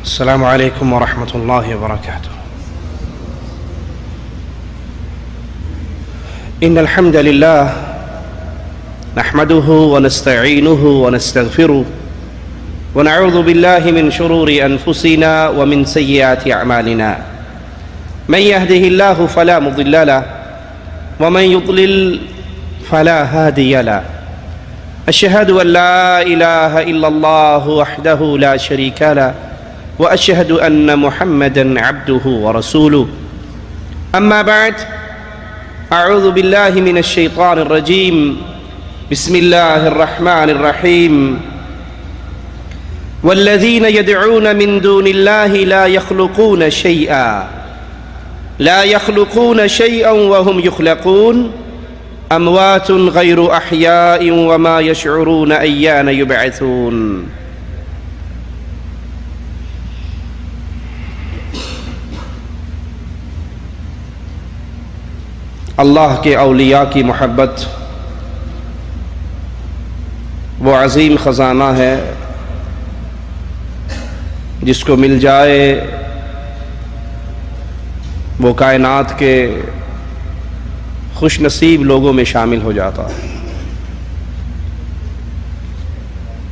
السلام عليكم ورحمة الله وبركاته. إن الحمد لله نحمده ونستعينه ونستغفره ونعوذ بالله من شرور أنفسنا ومن سيئات أعمالنا. من يهده الله فلا مضل له ومن يضلل فلا هادي له. أشهد أن لا إله إلا الله وحده لا شريك له وأشهد أن محمدًا عبده ورسوله. أما بعد، أعوذ بالله من الشيطان الرجيم. بسم الله الرحمن الرحيم. والذين يدعون من دون الله لا يخلقون شيئا وهم يخلقون أموات غير أحياء وما يشعرون أيان يبعثون. اللہ کے اولیاء کی محبت وہ عظیم خزانہ ہے جس کو مل جائے وہ کائنات کے خوش نصیب لوگوں میں شامل ہو جاتا ہے.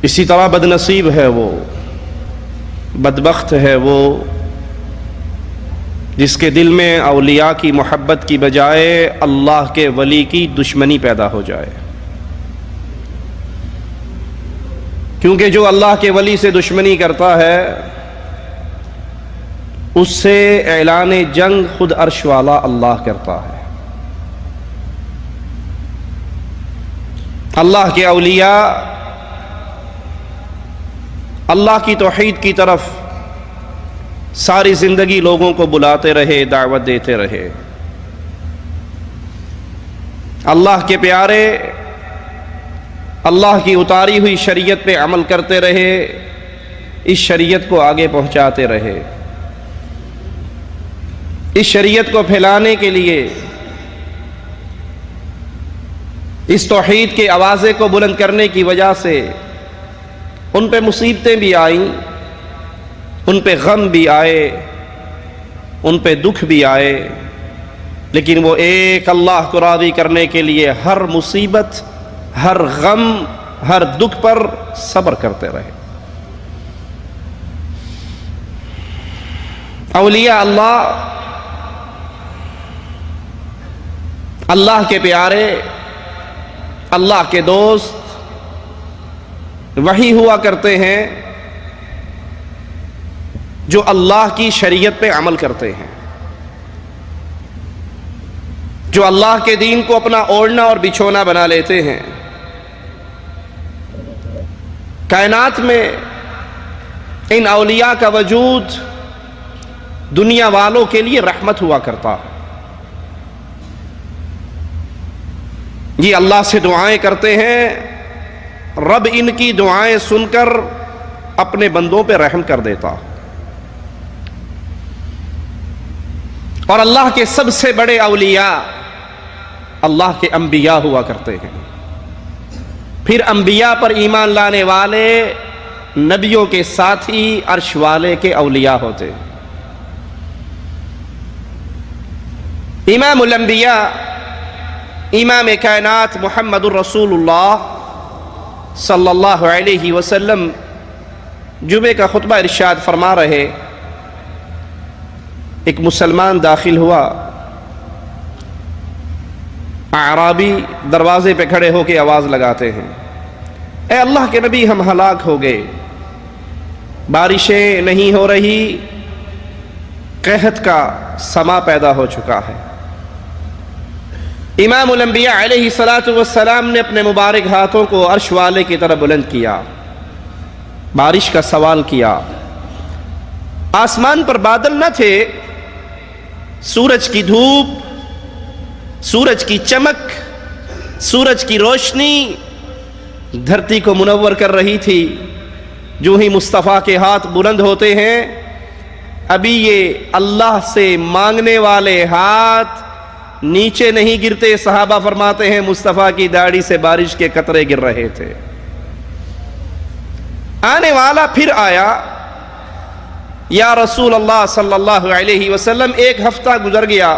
اسی طرح بد نصیب ہے وہ، بدبخت ہے وہ جس کے دل میں اولیاء کی محبت کی بجائے اللہ کے ولی کی دشمنی پیدا ہو جائے. کیونکہ جو اللہ کے ولی سے دشمنی کرتا ہے اس سے اعلان جنگ خود عرش والا اللہ کرتا ہے. اللہ کے اولیاء اللہ کی توحید کی طرف ساری زندگی لوگوں کو بلاتے رہے، دعوت دیتے رہے. اللہ کے پیارے اللہ کی اتاری ہوئی شریعت پہ عمل کرتے رہے، اس شریعت کو آگے پہنچاتے رہے. اس شریعت کو پھیلانے کے لیے، اس توحید کے آوازے کو بلند کرنے کی وجہ سے ان پہ مصیبتیں بھی آئیں، ان پہ غم بھی آئے، ان پہ دکھ بھی آئے، لیکن وہ ایک اللہ کو راضی کرنے کے لیے ہر مصیبت، ہر غم، ہر دکھ پر صبر کرتے رہے. اولیاء اللہ کے پیارے، اللہ کے دوست وہی ہوا کرتے ہیں جو اللہ کی شریعت پہ عمل کرتے ہیں، جو اللہ کے دین کو اپنا اوڑھنا اور بچھونا بنا لیتے ہیں. کائنات میں ان اولیاء کا وجود دنیا والوں کے لیے رحمت ہوا کرتا ہے. یہ اللہ سے دعائیں کرتے ہیں، رب ان کی دعائیں سن کر اپنے بندوں پہ رحم کر دیتا. اور اللہ کے سب سے بڑے اولیاء اللہ کے انبیاء ہوا کرتے ہیں. پھر انبیاء پر ایمان لانے والے نبیوں کے ساتھی عرش والے کے اولیاء ہوتے. امام الانبیاء، امام کائنات محمد الرسول اللہ صلی اللہ علیہ وسلم جمعے کا خطبہ ارشاد فرما رہے. ایک مسلمان داخل ہوا، اعرابی دروازے پہ کھڑے ہو کے آواز لگاتے ہیں، اے اللہ کے نبی ہم ہلاک ہو گئے، بارشیں نہیں ہو رہی، قحط کا سما پیدا ہو چکا ہے. امام الانبیاء علیہ السلام نے اپنے مبارک ہاتھوں کو عرش والے کی طرف بلند کیا، بارش کا سوال کیا. آسمان پر بادل نہ تھے، سورج کی دھوپ، سورج کی چمک، سورج کی روشنی دھرتی کو منور کر رہی تھی. جو ہی مصطفیٰ کے ہاتھ بلند ہوتے ہیں، ابھی یہ اللہ سے مانگنے والے ہاتھ نیچے نہیں گرتے. صحابہ فرماتے ہیں مصطفیٰ کی داڑھی سے بارش کے قطرے گر رہے تھے. آنے والا پھر آیا، یا رسول اللہ صلی اللہ علیہ وسلم، ایک ہفتہ گزر گیا،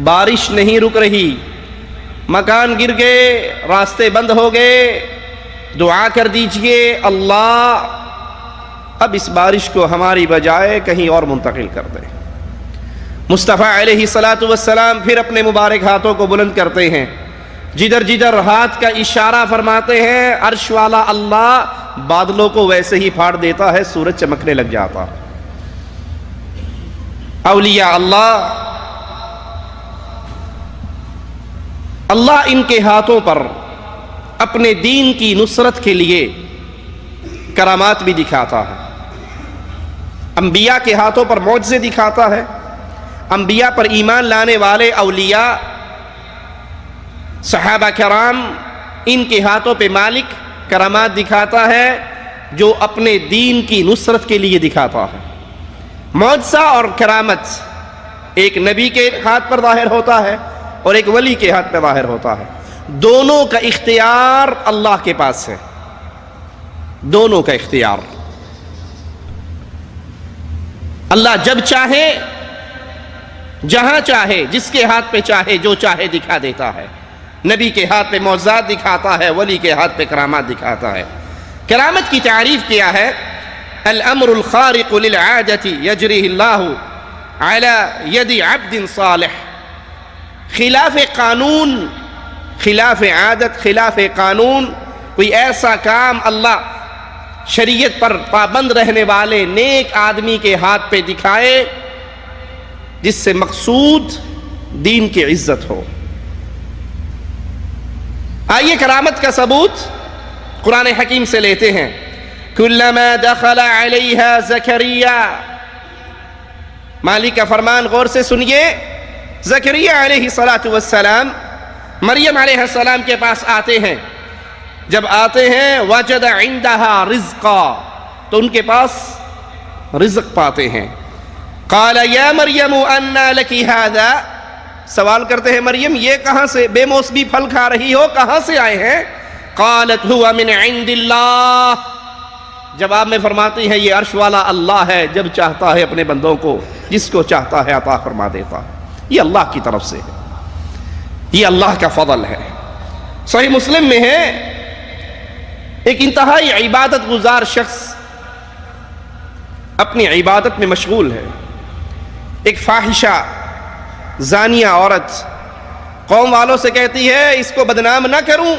بارش نہیں رک رہی، مکان گر گئے، راستے بند ہو گئے، دعا کر دیجئے اللہ اب اس بارش کو ہماری بجائے کہیں اور منتقل کر دے۔ مصطفیٰ علیہ السلام پھر اپنے مبارک ہاتھوں کو بلند کرتے ہیں، جدھر جدھر ہاتھ کا اشارہ فرماتے ہیں عرش والا اللہ بادلوں کو ویسے ہی پھاڑ دیتا ہے، سورج چمکنے لگ جاتا۔ اولیاء اللہ ان کے ہاتھوں پر اپنے دین کی نصرت کے لیے کرامات بھی دکھاتا ہے، انبیاء کے ہاتھوں پر معجزے دکھاتا ہے، انبیاء پر ایمان لانے والے اولیاء صحابہ کرام ان کے ہاتھوں پہ مالک کرامات دکھاتا ہے جو اپنے دین کی نصرت کے لیے دکھاتا ہے۔ معجزہ اور کرامت ایک نبی کے ہاتھ پر ظاہر ہوتا ہے اور ایک ولی کے ہاتھ پہ ظاہر ہوتا ہے، دونوں کا اختیار اللہ کے پاس ہے، دونوں کا اختیار اللہ جب چاہے، جہاں چاہے، جس کے ہاتھ پہ چاہے، جو چاہے دکھا دیتا ہے۔ نبی کے ہاتھ پہ معجزات دکھاتا ہے، ولی کے ہاتھ پہ کرامات دکھاتا ہے۔ کرامت کی تعریف کیا ہے؟ الامر الخارق للعادة یجریہ اللہ علی ید عبد صالح، خلاف قانون، خلاف عادت، خلاف قانون کوئی ایسا کام اللہ شریعت پر پابند رہنے والے نیک آدمی کے ہاتھ پہ دکھائے جس سے مقصود دین کی عزت ہو۔ آئیے کرامت کا ثبوت قرآن حکیم سے لیتے ہیں۔ کلما دخل علیہا زکریا، مالک کا فرمان غور سے سنیے، زکریا علیہ السلام مریم علیہ السلام کے پاس آتے ہیں، جب آتے ہیں وجد عندها رزقا، تو ان کے پاس رزق پاتے ہیں۔ قال یا مریم انا لکی ھذا، سوال کرتے ہیں مریم یہ کہاں سے بے موسمی پھل کھا رہی ہو، کہاں سے آئے ہیں؟ قالت هو من عند اللہ، جواب میں فرماتی ہے یہ عرش والا اللہ ہے، جب چاہتا ہے اپنے بندوں کو جس کو چاہتا ہے عطا فرما دیتا ہے، یہ اللہ کی طرف سے ہے، یہ اللہ کا فضل ہے۔ صحیح مسلم میں ہے ایک انتہائی عبادت گزار شخص اپنی عبادت میں مشغول ہے، ایک فاحشہ زانیہ عورت قوم والوں سے کہتی ہے اس کو بدنام نہ کروں،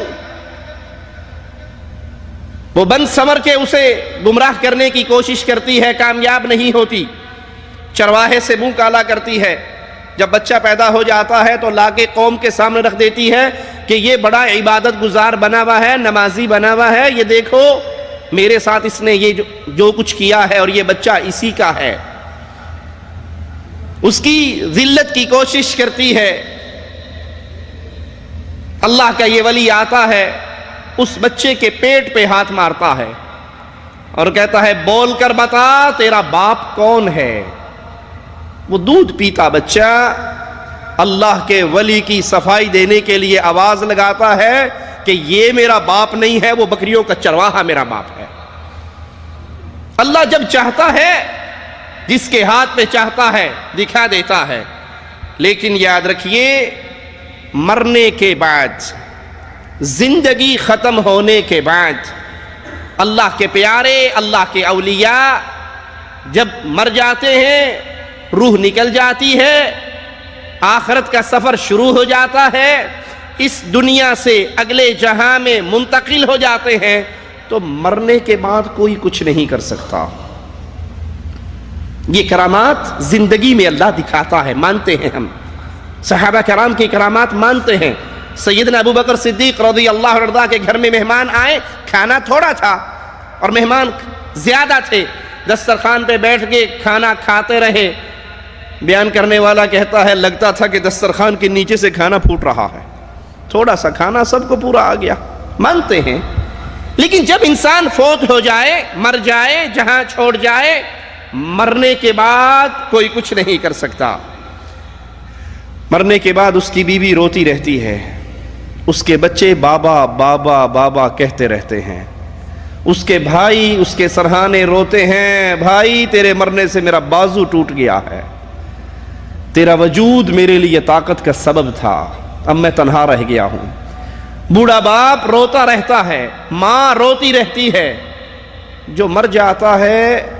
وہ بند سمر کے اسے گمراہ کرنے کی کوشش کرتی ہے، کامیاب نہیں ہوتی، چرواہے سے منہ کالا کرتی ہے، جب بچہ پیدا ہو جاتا ہے تو لا کے قوم کے سامنے رکھ دیتی ہے کہ یہ بڑا عبادت گزار بنا ہوا ہے، نمازی بنا ہوا ہے، یہ دیکھو میرے ساتھ اس نے یہ جو کچھ کیا ہے اور یہ بچہ اسی کا ہے، اس کی ذلت کی کوشش کرتی ہے۔ اللہ کا یہ ولی آتا ہے، اس بچے کے پیٹ پہ ہاتھ مارتا ہے اور کہتا ہے بول کر بتا تیرا باپ کون ہے۔ وہ دودھ پیتا بچہ اللہ کے ولی کی صفائی دینے کے لیے آواز لگاتا ہے کہ یہ میرا باپ نہیں ہے، وہ بکریوں کا چرواہا میرا باپ ہے۔ اللہ جب چاہتا ہے جس کے ہاتھ پہ چاہتا ہے دکھا دیتا ہے، لیکن یاد رکھیے مرنے کے بعد، زندگی ختم ہونے کے بعد، اللہ کے پیارے، اللہ کے اولیاء جب مر جاتے ہیں، روح نکل جاتی ہے، آخرت کا سفر شروع ہو جاتا ہے، اس دنیا سے اگلے جہاں میں منتقل ہو جاتے ہیں، تو مرنے کے بعد کوئی کچھ نہیں کر سکتا۔ یہ کرامات زندگی میں اللہ دکھاتا ہے، مانتے ہیں ہم، صحابہ کرام کی کرامات مانتے ہیں۔ سیدنا ابو بکر صدیق رضی اللہ عنہ کے گھر میں مہمان آئے، کھانا تھوڑا تھا اور مہمان زیادہ تھے، دسترخوان پہ بیٹھ کے کھانا کھاتے رہے۔ بیان کرنے والا کہتا ہے لگتا تھا کہ دسترخوان کے نیچے سے کھانا پھوٹ رہا ہے، تھوڑا سا کھانا سب کو پورا آ گیا۔ مانتے ہیں، لیکن جب انسان فوت ہو جائے، مر جائے، جہاں چھوڑ جائے، مرنے کے بعد کوئی کچھ نہیں کر سکتا۔ مرنے کے بعد اس کی بیوی روتی رہتی ہے، اس کے بچے بابا بابا بابا کہتے رہتے ہیں، اس کے بھائی اس کے سرہانے روتے ہیں، بھائی تیرے مرنے سے میرا بازو ٹوٹ گیا ہے، تیرا وجود میرے لیے طاقت کا سبب تھا، اب میں تنہا رہ گیا ہوں۔ بوڑھا باپ روتا رہتا ہے، ماں روتی رہتی ہے۔ جو مر جاتا ہے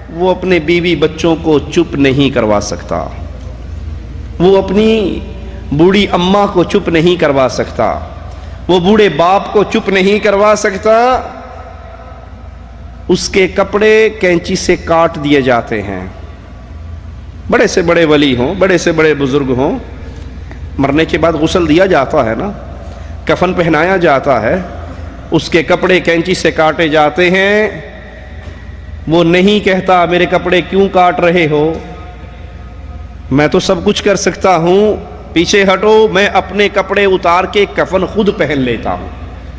وہ اپنے بیوی بچوں کو چپ نہیں کروا سکتا، وہ اپنی بوڑھی اماں کو چپ نہیں کروا سکتا، وہ بوڑھے باپ کو چپ نہیں کروا سکتا۔ اس کے کپڑے کینچی سے کاٹ دیے جاتے ہیں۔ بڑے سے بڑے ولی ہوں، بڑے سے بڑے بزرگ ہوں، مرنے کے بعد غسل دیا جاتا ہے نا، کفن پہنایا جاتا ہے، اس کے کپڑے کینچی سے کاٹے جاتے ہیں۔ وہ نہیں کہتا میرے کپڑے کیوں کاٹ رہے ہو، میں تو سب کچھ کر سکتا ہوں، پیچھے ہٹو، میں اپنے کپڑے اتار کے کفن خود پہن لیتا ہوں۔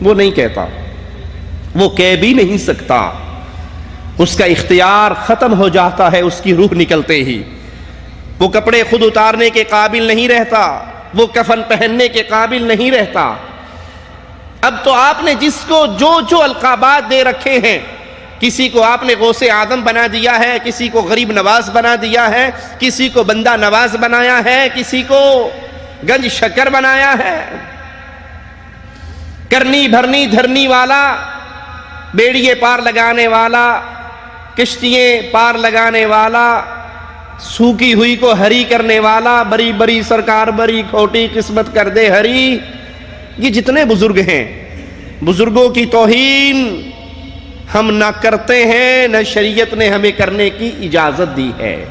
وہ نہیں کہتا، وہ کہہ بھی نہیں سکتا، اس کا اختیار ختم ہو جاتا ہے اس کی روح نکلتے ہی۔ وہ کپڑے خود اتارنے کے قابل نہیں رہتا، وہ کفن پہننے کے قابل نہیں رہتا۔ اب تو آپ نے جس کو جو القابات دے رکھے ہیں، کسی کو آپ نے غوث اعظم بنا دیا ہے، کسی کو غریب نواز بنا دیا ہے، کسی کو بندہ نواز بنایا ہے، کسی کو گنج شکر بنایا ہے، کرنی بھرنی دھرنی والا، بیڑیے پار لگانے والا، کشتییں پار لگانے والا، سوکھی ہوئی کو ہری کرنے والا، بری بری سرکار بری کھوٹی قسمت کر دے ہری۔ یہ جتنے بزرگ ہیں، بزرگوں کی توہین ہم نہ کرتے ہیں، نہ شریعت نے ہمیں کرنے کی اجازت دی ہے۔